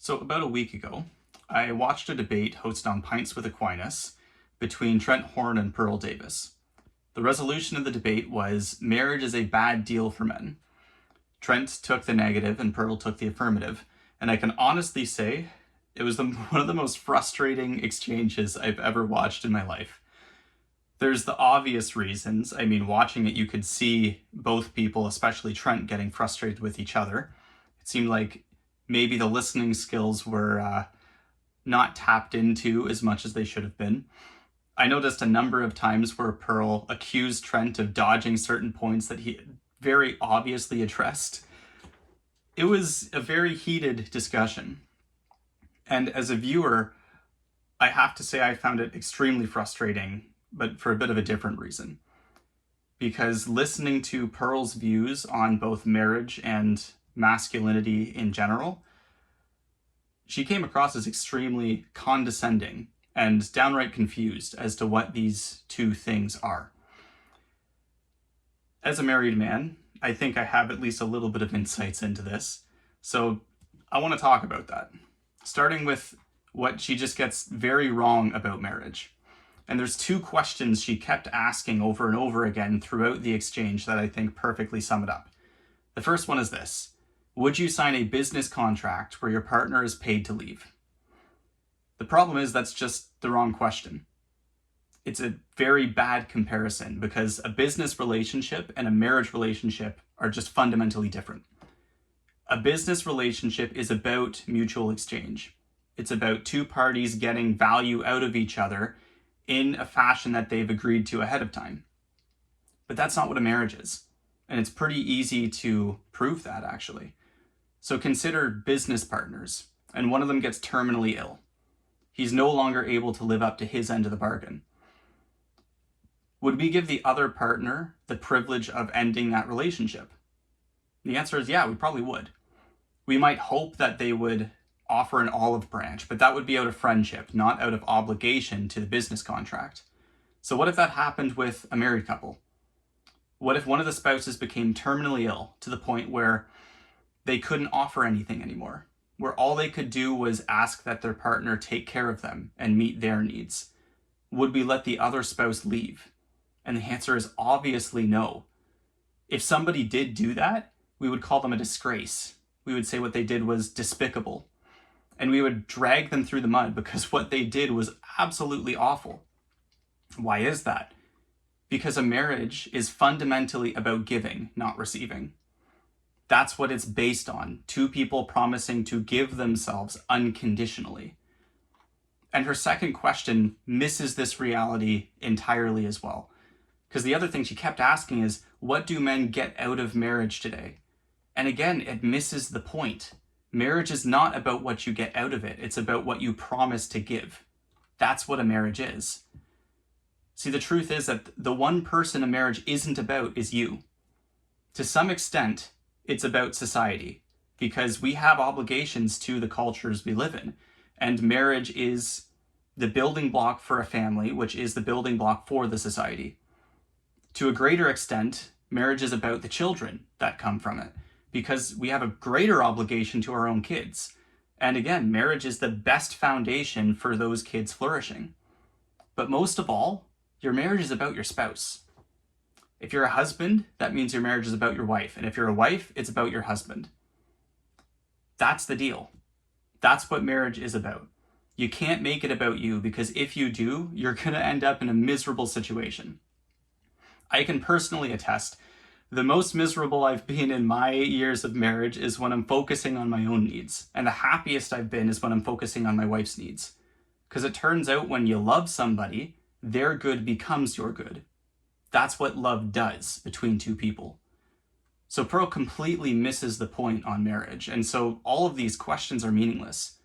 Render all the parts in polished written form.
So about a week ago, I watched a debate hosted on Pints with Aquinas between Trent Horn and Pearl Davis. The resolution of the debate was marriage is a bad deal for men. Trent took the negative and Pearl took the affirmative, and I can honestly say it was one of the most frustrating exchanges I've ever watched in my life. There's the obvious reasons. I mean, watching it, you could see both people, especially Trent, getting frustrated with each other. It seemed like maybe the listening skills were not tapped into as much as they should have been. I noticed a number of times where Pearl accused Trent of dodging certain points that he very obviously addressed. It was a very heated discussion. And as a viewer, I have to say I found it extremely frustrating, but for a bit of a different reason. Because listening to Pearl's views on both marriage and masculinity in general, she came across as extremely condescending and downright confused as to what these two things are. As a married man, I think I have at least a little bit of insights into this, so I want to talk about that. Starting with what she just gets very wrong about marriage. And there's two questions she kept asking over and over again throughout the exchange that I think perfectly sum it up. The first one is this: would you sign a business contract where your partner is paid to leave? The problem is that's just the wrong question. It's a very bad comparison because a business relationship and a marriage relationship are just fundamentally different. A business relationship is about mutual exchange. It's about two parties getting value out of each other in a fashion that they've agreed to ahead of time. But that's not what a marriage is. And it's pretty easy to prove that, actually. So consider business partners, and one of them gets terminally ill. He's no longer able to live up to his end of the bargain. Would we give the other partner the privilege of ending that relationship? The answer is yeah, we probably would. We might hope that they would offer an olive branch, but that would be out of friendship, not out of obligation to the business contract. So what if that happened with a married couple? What if one of the spouses became terminally ill to the point where they couldn't offer anything anymore, where all they could do was ask that their partner take care of them and meet their needs? Would we let the other spouse leave? And the answer is obviously no. If somebody did do that, we would call them a disgrace. We would say what they did was despicable. And we would drag them through the mud because what they did was absolutely awful. Why is that? Because a marriage is fundamentally about giving, not receiving. That's what it's based on. Two people promising to give themselves unconditionally. And her second question misses this reality entirely as well. Because the other thing she kept asking is, what do men get out of marriage today? And again, it misses the point. Marriage is not about what you get out of it. It's about what you promise to give. That's what a marriage is. See, the truth is that the one person a marriage isn't about is you. To some extent, it's about society, because we have obligations to the cultures we live in. And marriage is the building block for a family, which is the building block for the society. To a greater extent, marriage is about the children that come from it, because we have a greater obligation to our own kids. And again, marriage is the best foundation for those kids flourishing. But most of all, your marriage is about your spouse. If you're a husband, that means your marriage is about your wife. And if you're a wife, it's about your husband. That's the deal. That's what marriage is about. You can't make it about you, because if you do, you're going to end up in a miserable situation. I can personally attest, the most miserable I've been in my years of marriage is when I'm focusing on my own needs. And the happiest I've been is when I'm focusing on my wife's needs. Because it turns out when you love somebody, their good becomes your good. That's what love does between two people. So Pearl completely misses the point on marriage. And so all of these questions are meaningless.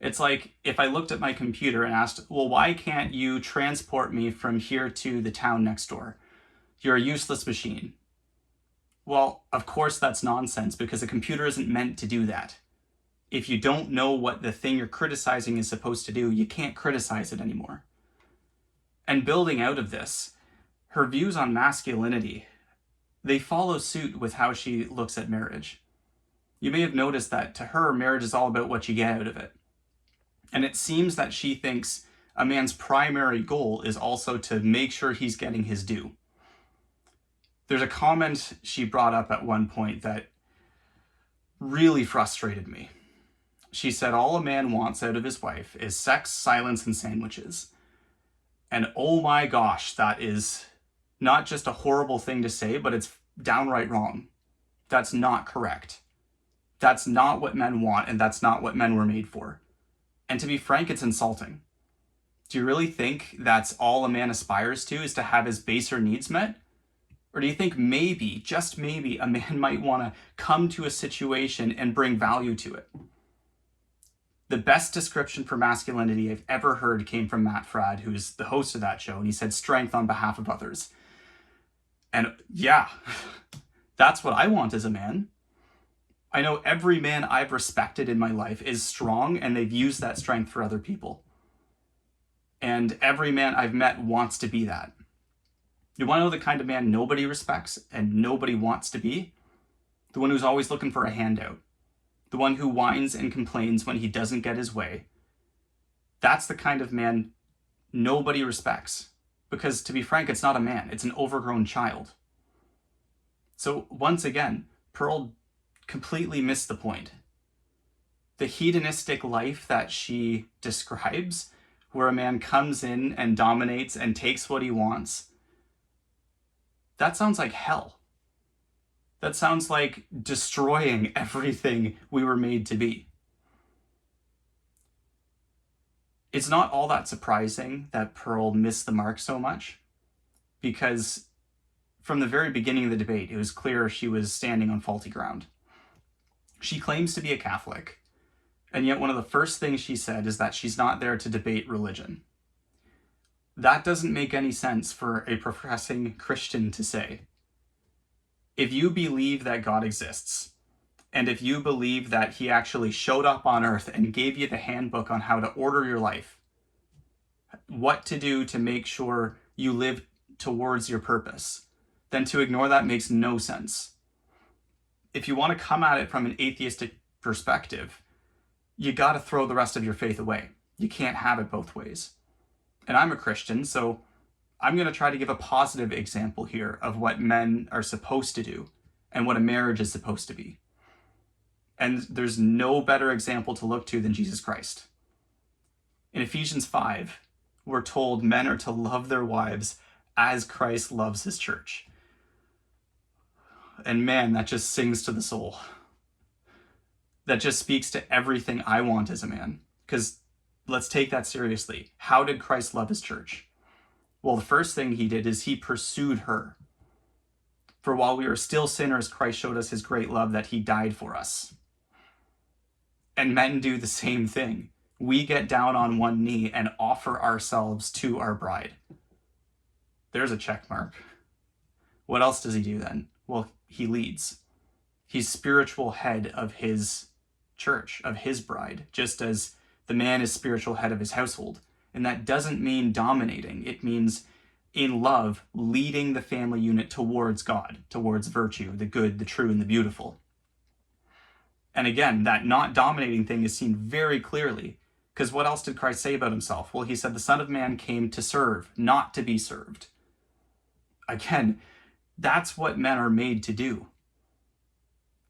It's like if I looked at my computer and asked, well, why can't you transport me from here to the town next door? You're a useless machine. Well, of course that's nonsense, because a computer isn't meant to do that. If you don't know what the thing you're criticizing is supposed to do, you can't criticize it anymore. And building out of this, her views on masculinity, they follow suit with how she looks at marriage. You may have noticed that to her, marriage is all about what you get out of it. And it seems that she thinks a man's primary goal is also to make sure he's getting his due. There's a comment she brought up at one point that really frustrated me. She said all a man wants out of his wife is sex, silence, and sandwiches. And oh my gosh, that is not just a horrible thing to say, but it's downright wrong. That's not correct. That's not what men want, and that's not what men were made for. And to be frank, it's insulting. Do you really think that's all a man aspires to, is to have his baser needs met? Or do you think maybe, just maybe, a man might want to come to a situation and bring value to it? The best description for masculinity I've ever heard came from Matt Fradd, who's the host of that show, and he said strength on behalf of others. And yeah, that's what I want as a man. I know every man I've respected in my life is strong, and they've used that strength for other people. And every man I've met wants to be that. You want to know the kind of man nobody respects and nobody wants to be? The one who's always looking for a handout. The one who whines and complains when he doesn't get his way. That's the kind of man nobody respects. Because to be frank, it's not a man, it's an overgrown child. So once again, Pearl completely missed the point. The hedonistic life that she describes, where a man comes in and dominates and takes what he wants, that sounds like hell. That sounds like destroying everything we were made to be. It's not all that surprising that Pearl missed the mark so much, because from the very beginning of the debate, it was clear she was standing on faulty ground. She claims to be a Catholic, and yet one of the first things she said is that she's not there to debate religion. That doesn't make any sense for a professing Christian to say. If you believe that God exists, and if you believe that he actually showed up on earth and gave you the handbook on how to order your life, what to do to make sure you live towards your purpose, then to ignore that makes no sense. If you want to come at it from an atheistic perspective, you got to throw the rest of your faith away. You can't have it both ways. And I'm a Christian, so I'm going to try to give a positive example here of what men are supposed to do and what a marriage is supposed to be. And there's no better example to look to than Jesus Christ. In Ephesians 5, we're told men are to love their wives as Christ loves his church. And man, that just sings to the soul. That just speaks to everything I want as a man. Because let's take that seriously. How did Christ love his church? Well, the first thing he did is he pursued her. For while we were still sinners, Christ showed us his great love that he died for us. And men do the same thing. We get down on one knee and offer ourselves to our bride. There's a check mark. What else does he do then? Well, he leads. He's spiritual head of his church, of his bride, just as the man is spiritual head of his household. And that doesn't mean dominating. It means, in love, leading the family unit towards God, towards virtue, the good, the true, and the beautiful. And again, that not dominating thing is seen very clearly, because what else did Christ say about himself? Well, he said the Son of Man came to serve, not to be served. Again, that's what men are made to do.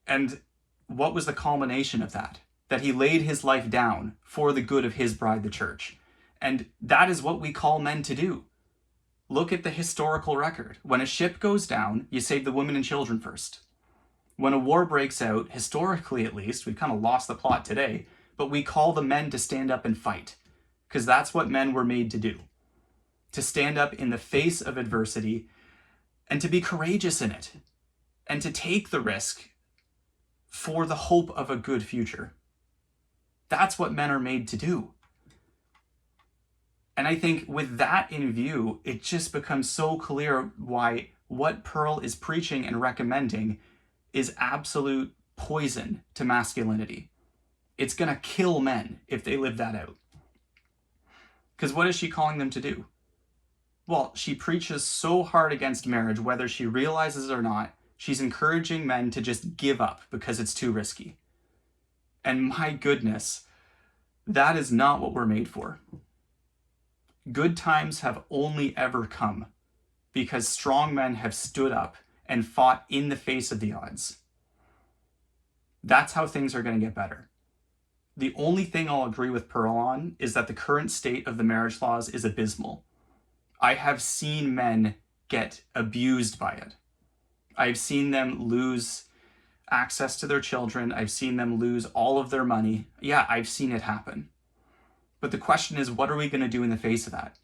And what was the culmination of that? That he laid his life down for the good of his bride, the church. And that is what we call men to do. Look at the historical record. When a ship goes down, you save the women and children first. When a war breaks out, historically at least, we've kind of lost the plot today, but we call the men to stand up and fight. Because that's what men were made to do. To stand up in the face of adversity and to be courageous in it. And to take the risk for the hope of a good future. That's what men are made to do. And I think with that in view, it just becomes so clear why what Pearl is preaching and recommending is absolute poison to masculinity. It's going to kill men if they live that out. Because what is she calling them to do? Well, she preaches so hard against marriage, whether she realizes it or not. She's encouraging men to just give up because it's too risky. And my goodness, that is not what we're made for. Good times have only ever come because strong men have stood up and fought in the face of the odds. That's how things are going to get better. The only thing I'll agree with Pearl on is that the current state of the marriage laws is abysmal. I have seen men get abused by it. I've seen them lose access to their children. I've seen them lose all of their money. Yeah, I've seen it happen. But the question is, what are we going to do in the face of that?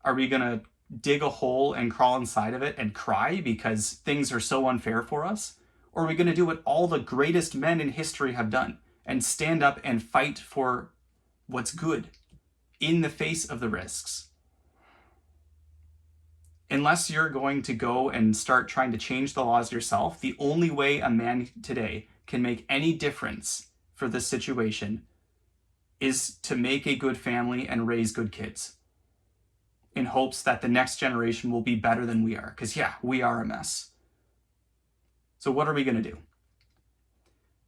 Are we going to dig a hole and crawl inside of it and cry because things are so unfair for us? Or are we going to do what all the greatest men in history have done and stand up and fight for what's good in the face of the risks? Unless you're going to go and start trying to change the laws yourself, the only way a man today can make any difference for this situation is to make a good family and raise good kids in hopes that the next generation will be better than we are. Because yeah, we are a mess. So what are we going to do?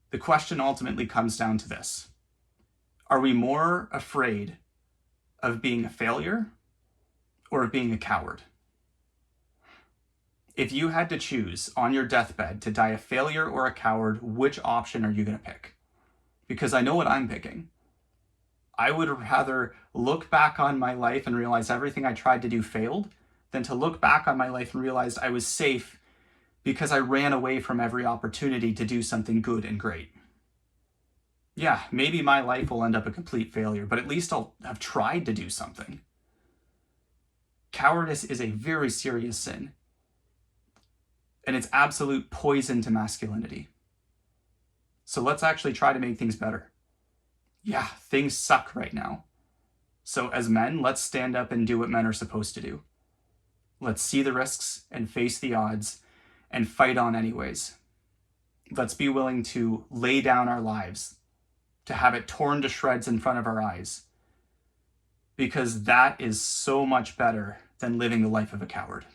The question ultimately comes down to this. Are we more afraid of being a failure or of being a coward? If you had to choose on your deathbed to die a failure or a coward, which option are you going to pick? Because I know what I'm picking. I would rather look back on my life and realize everything I tried to do failed than to look back on my life and realize I was safe because I ran away from every opportunity to do something good and great. Yeah, maybe my life will end up a complete failure, but at least I'll have tried to do something. Cowardice is a very serious sin. And it's absolute poison to masculinity. So let's actually try to make things better. Yeah, things suck right now. So as men, let's stand up and do what men are supposed to do. Let's see the risks and face the odds and fight on anyways. Let's be willing to lay down our lives, to have it torn to shreds in front of our eyes. Because that is so much better than living the life of a coward.